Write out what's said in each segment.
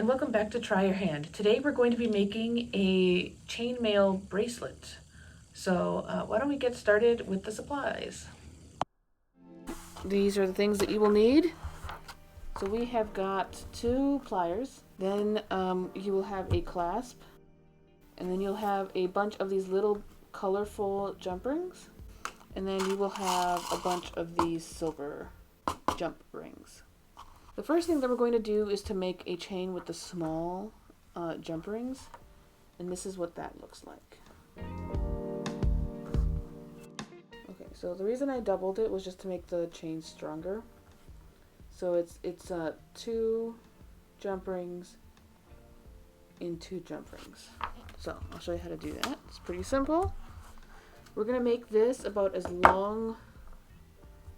and welcome back to Try Your Hand. Today we're going to be making a chainmail bracelet. So why don't we get started with the supplies. These are the things that you will need. So we have got 2 pliers, then you will have a clasp, and then you'll have a bunch of these little colorful jump rings, and then you will have a bunch of these silver jump rings. The first thing that we're going to do is to make a chain with the small jump rings, and this is what that looks like. Okay, so the reason I doubled it was just to make the chain stronger. So it's 2 jump rings in 2 jump rings. So I'll show you how to do that. It's pretty simple. We're going to make this about as long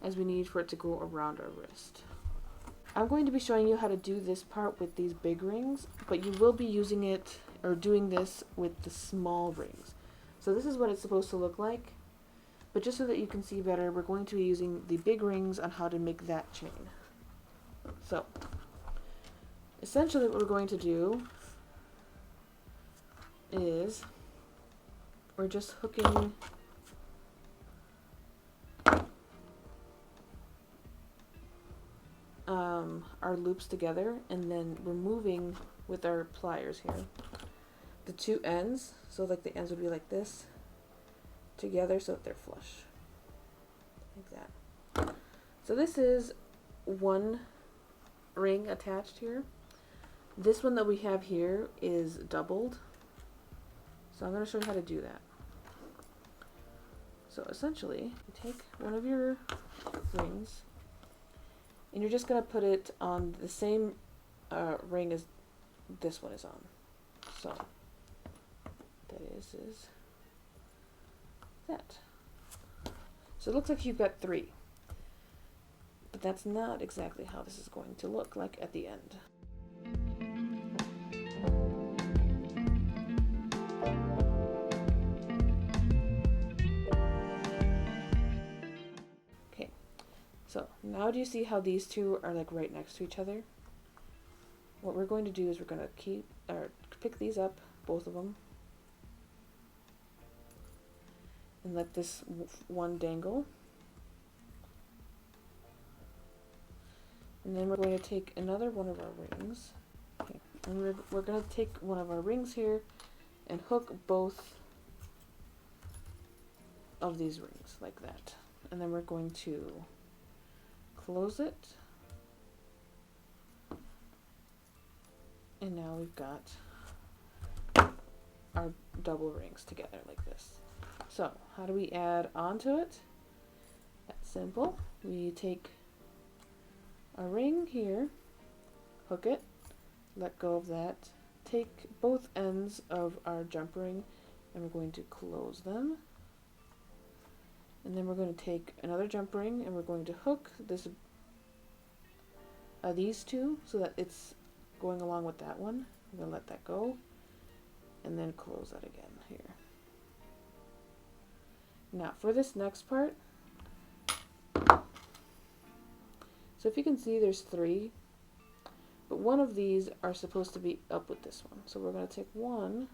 as we need for it to go around our wrist. I'm going to be showing you how to do this part with these big rings, but you will be using it or doing this with the small rings. So this is what it's supposed to look like, but just so that you can see better, we're going to be using the big rings on how to make that chain. So essentially what we're going to do is we're just hooking our loops together, and then we're moving with our pliers here the 2 ends, so like the ends would be like this together so that they're flush like that. So this is 1 ring attached here. This one that we have here is doubled, so I'm going to show you how to do that. So essentially you take one of your rings and you're just going to put it on the same ring as this one is on. So that is that. So it looks like you've got 3. But that's not exactly how this is going to look like at the end. So now do you see how these 2 are like right next to each other? What we're going to do is we're going to pick these up, both of them, and let this one dangle. And then we're going to take another one of our rings. Okay. And we're going to take one of our rings here and hook both of these rings like that. And then we're going to close it, and now we've got our double rings together like this. So how do we add onto it? That's simple. We take a ring here, hook it, let go of that, take both ends of our jump ring, and we're going to close them. And then we're going to take another jump ring and we're going to hook this these 2 so that it's going along with that one. I'm going to let that go and then close that again here. Now for this next part, so if you can see there's 3, but one of these are supposed to be up with this one. So we're going to take one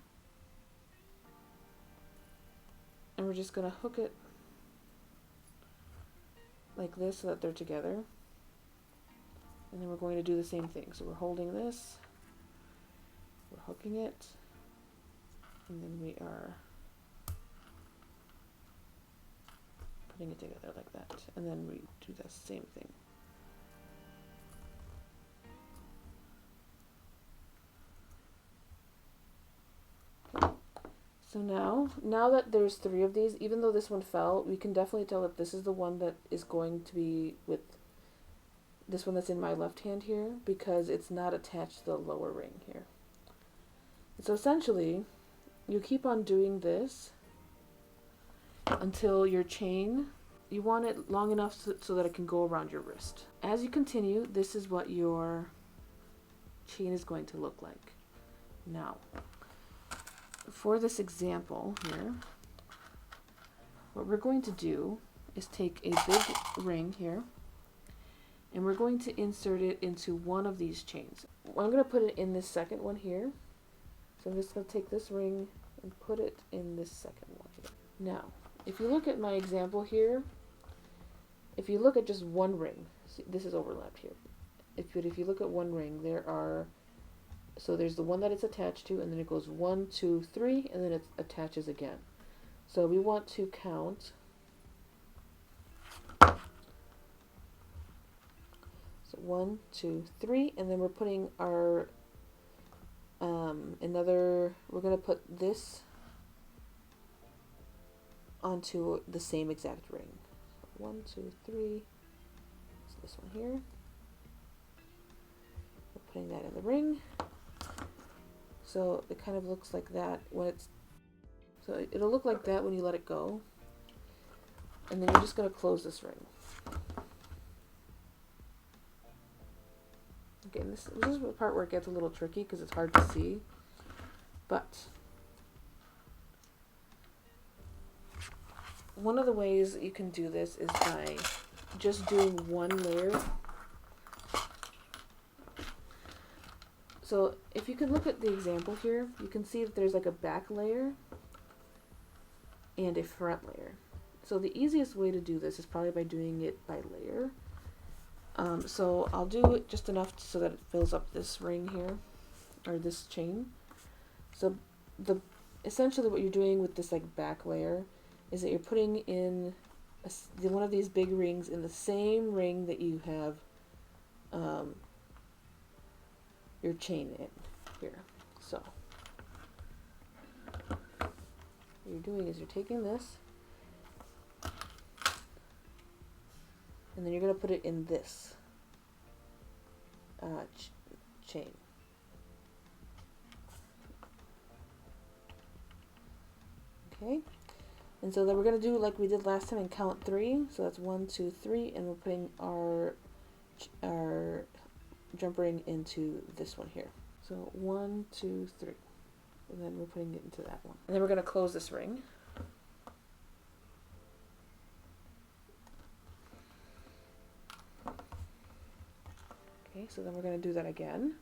and we're just going to hook it like this so that they're together, and then we're going to do the same thing. So we're holding this, we're hooking it, and then we are putting it together like that, and then we do the same thing. So now that there's 3 of these, even though this one fell, we can definitely tell that this is the one that is going to be with this one that's in my left hand here, because it's not attached to the lower ring here. And so essentially, you keep on doing this until your chain, you want it long enough so that it can go around your wrist. As you continue, this is what your chain is going to look like. Now, for this example here, what we're going to do is take a big ring here, and we're going to insert it into one of these chains. I'm going to put it in this second one here. So I'm just going to take this ring and put it in this second one here. Now, if you look at my example here, if you look at just one ring, see, this is overlapped here. If you look at one ring, so there's the one that it's attached to, and then it goes 1, 2, 3, and then it attaches again. So we want to count. So 1, 2, 3, and then we're putting our we're going to put this onto the same exact ring. So 1, 2, 3. It's this one here. We're putting that in the ring. So it kind of looks like that when so it'll look like that when you let it go. And then you're just going to close this ring. Okay, this is the part where it gets a little tricky because it's hard to see. But one of the ways that you can do this is by just doing one layer. So if you can look at the example here, you can see that there's like a back layer and a front layer. So the easiest way to do this is probably by doing it by layer. So I'll do it just enough so that it fills up this ring here, or this chain. So essentially what you're doing with this like back layer is that you're putting in one of these big rings in the same ring that you have your chain in here. So what you're doing is you're taking this, and then you're going to put it in this chain. Okay, and so then we're going to do like we did last time and count 3. So that's 1, 2, 3, and we're putting our jump ring into this one here. So 1, 2, 3, and then we're putting it into that one. And then we're going to close this ring. Okay, so then we're going to do that again.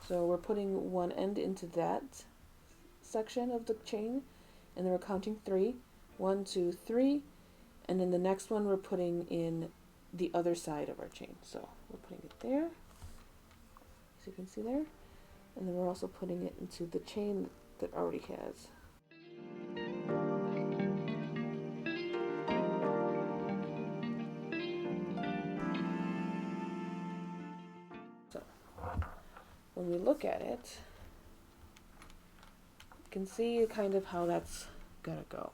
So we're putting one end into that section of the chain, and then we're counting 3. 1, 2, 3, and then the next one we're putting in the other side of our chain. So we're putting it there, as you can see there, and then we're also putting it into the chain that already has. So when we look at it, you can see kind of how that's gonna go.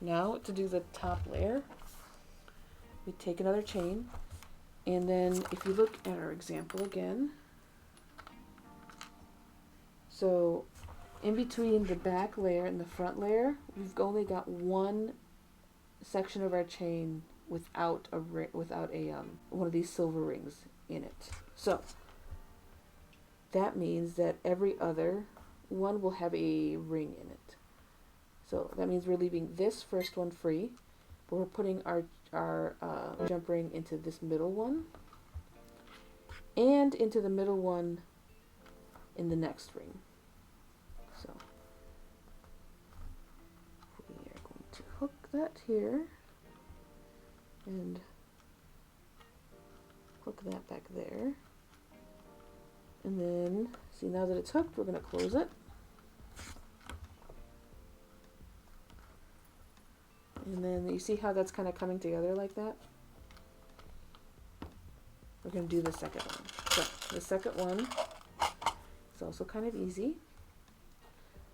Now to do the top layer, we take another chain, and then if you look at our example again, so in between the back layer and the front layer, we've only got one section of our chain without one of these silver rings in it. So that means that every other one will have a ring in it. So that means we're leaving this first one free, but we're putting our jump ring into this middle one, and into the middle one in the next ring. So we are going to hook that here, and hook that back there. And then, see, now that it's hooked, we're going to close it. And then you see how that's kind of coming together like that? We're going to do the second one. So the second one is also kind of easy.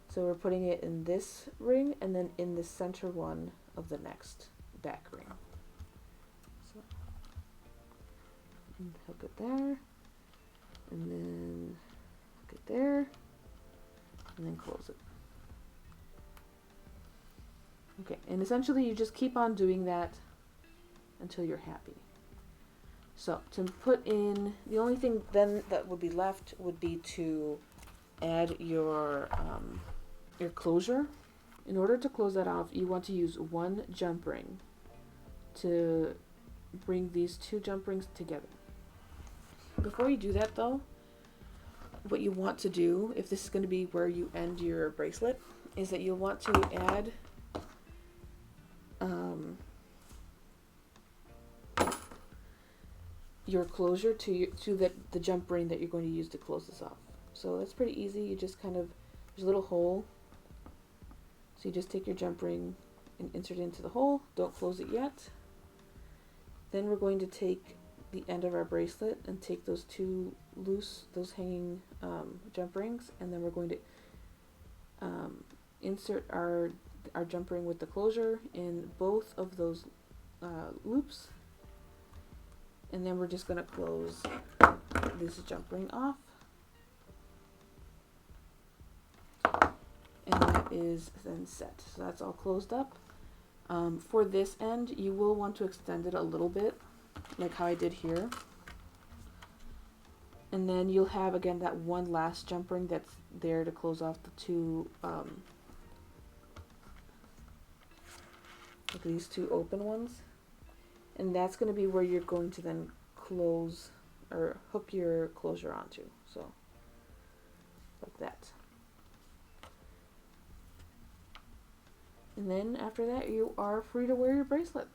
So we're putting it in this ring and then in the center one of the next back ring. So and hook it there, and then hook it there, and then close it. Okay, and essentially you just keep on doing that until you're happy. So to put in, the only thing then that would be left would be to add your closure. In order to close that off, you want to use one jump ring to bring these two jump rings together. Before you do that though, what you want to do, if this is going to be where you end your bracelet, is that you'll want to add your closure to the jump ring that you're going to use to close this off. So that's pretty easy. You just kind of, there's a little hole, so you just take your jump ring and insert it into the hole. Don't close it yet. Then we're going to take the end of our bracelet and take those two loose, those hanging jump rings, and then we're going to insert our jump ring with the closure in both of those loops, and then we're just going to close this jump ring off, and that is then set. So that's all closed up. For this end, you will want to extend it a little bit, like how I did here. And then you'll have, again, that one last jump ring that's there to close off the two, like these two open ones. And that's going to be where you're going to then close or hook your closure onto. So, like that. And then after that, you are free to wear your bracelet.